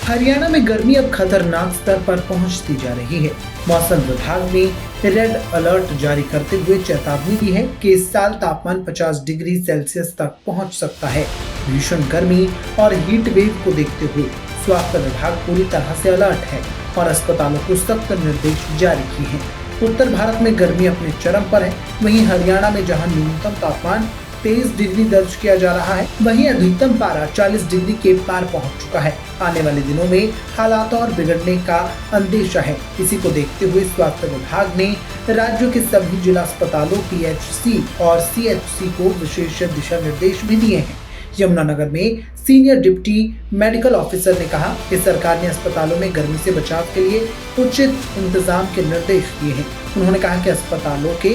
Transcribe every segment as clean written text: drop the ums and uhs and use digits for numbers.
हरियाणा में गर्मी अब खतरनाक स्तर पर पहुंचती जा रही है। मौसम विभाग ने रेड अलर्ट जारी करते हुए चेतावनी दी है कि इस साल तापमान 50 डिग्री सेल्सियस तक पहुंच सकता है। भीषण गर्मी और हीट वेव को देखते हुए स्वास्थ्य विभाग पूरी तरह से अलर्ट है और अस्पतालों को सख्त निर्देश जारी किए हैं। उत्तर भारत में गर्मी अपने चरम पर है, वहीं हरियाणा में जहां न्यूनतम तापमान 23 डिग्री दर्ज किया जा रहा है, वहीं अधिकतम पारा 40 डिग्री के पार पहुंच चुका है। आने वाले दिनों में हालात और बिगड़ने का अंदेशा है। इसी को देखते हुए स्वास्थ्य विभाग ने राज्यों के सभी जिला अस्पतालों, PHC और CHC को विशेष दिशा निर्देश भी दिए हैं। यमुनानगर में सीनियर डिप्टी मेडिकल ऑफिसर ने कहा कि सरकार ने अस्पतालों में गर्मी से बचाव के लिए उचित इंतजाम के निर्देश दिए हैं। उन्होंने कहा कि अस्पतालों के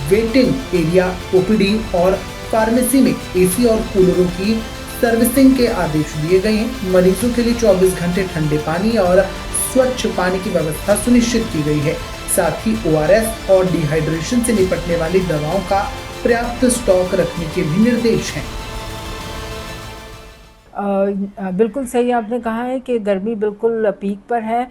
वेटिंग एरिया, OPD और फार्मेसी में AC और कूलरों की सर्विसिंग के आदेश दिए गए हैं। मरीजों के लिए 24 घंटे ठंडे पानी और स्वच्छ पानी की व्यवस्था सुनिश्चित की गई है। साथ ही ORS और डिहाइड्रेशन से निपटने वाली दवाओं का पर्याप्त स्टॉक रखने के भी निर्देश हैं। बिल्कुल सही आपने कहा है कि गर्मी बिल्कुल पीक पर है।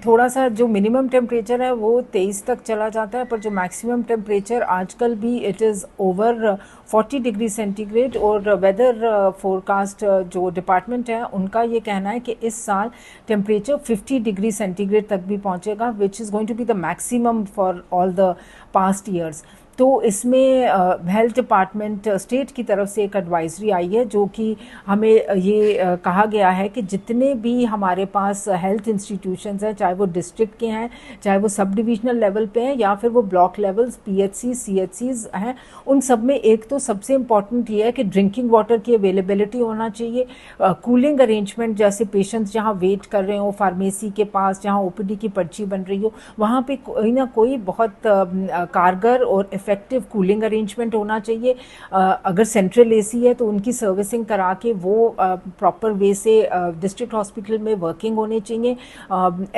थोड़ा सा जो मिनिमम टेम्परेचर है वो 23 तक चला जाता है, पर जो मैक्सिमम टेम्परेचर आजकल भी it is over 40 degree centigrade. और वेदर फोरकास्ट जो डिपार्टमेंट है उनका ये कहना है कि इस साल टेम्परेचर 50 डिग्री सेंटीग्रेड तक भी पहुंचेगा, which is going to be the maximum for all the past years. तो इसमें हेल्थ डिपार्टमेंट स्टेट की तरफ से एक एडवाइजरी आई है, जो कि हमें ये कहा गया है कि जितने भी हमारे पास हेल्थ इंस्टीट्यूशंस हैं, चाहे वो डिस्ट्रिक्ट के हैं, चाहे वो सब डिविजनल लेवल पे हैं या फिर वो ब्लॉक लेवल्स PHC CHCs हैं, उन सब में एक तो सबसे इम्पॉर्टेंट ये है कि ड्रिंकिंग वाटर की अवेलेबिलिटी होना चाहिए। कूलिंग अरेंजमेंट, जैसे पेशेंट्स जहाँ वेट कर रहे हो फार्मेसी के पास, जहाँ OPD की पर्ची बन रही हो, वहाँ पे कोई ना कोई बहुत कारगर और इफेक्टिव कूलिंग अरेंजमेंट होना चाहिए। अगर सेंट्रल AC है तो उनकी सर्विसिंग करा के वो प्रॉपर वे से डिस्ट्रिक्ट हॉस्पिटल में वर्किंग होने चाहिए।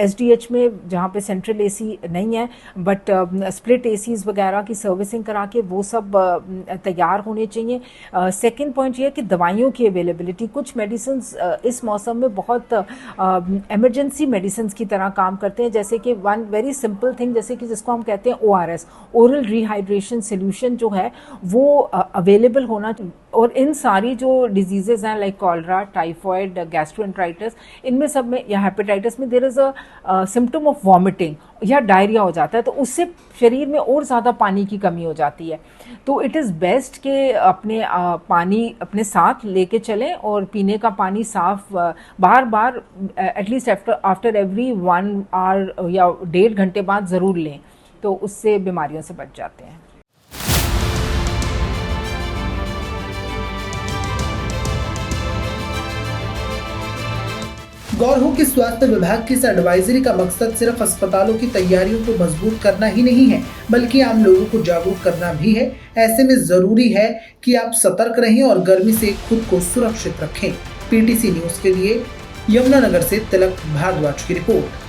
SDH में जहाँ पे सेंट्रल AC नहीं है बट स्प्लिट ACs वगैरह की सर्विसिंग करा के वो सब तैयार होने चाहिए। सेकेंड पॉइंट ये है कि दवाइयों की अवेलेबिलिटी, कुछ मेडिसिन इस मौसम में बहुत एमरजेंसी मेडिसिन की तरह काम करते हैं, जैसे कि वन वेरी सिंपल थिंग, जैसे कि जिसको हम कहते हैं ORS, ओरल रिहाइड्रेशन सोल्यूशन, जो है वो अवेलेबल होना। और इन सारी जो डिजीजेज हैं लाइक कॉलरा, टाइफॉइड, गैस्ट्रोएंटराइटिस, इनमें सब में या हेपेटाइटिस में there is a symptom of vomiting या डायरिया हो जाता है, तो उससे शरीर में और ज़्यादा पानी की कमी हो जाती है। तो इट इज़ बेस्ट कि अपने पानी अपने साथ लेके चलें और पीने का पानी साफ बार बार एटलीस्ट आफ्टर एवरी 1 आवर या 1.5 घंटे बाद ज़रूर लें, तो उससे बीमारियों से बच जाते हैं। गौर हो कि स्वास्थ्य विभाग की इस एडवाइजरी का मकसद सिर्फ अस्पतालों की तैयारियों को मजबूत करना ही नहीं है, बल्कि आम लोगों को जागरूक करना भी है। ऐसे में जरूरी है कि आप सतर्क रहें और गर्मी से खुद को सुरक्षित रखें। PTC न्यूज के लिए यमुनानगर से तिलक भारद्वाज की रिपोर्ट।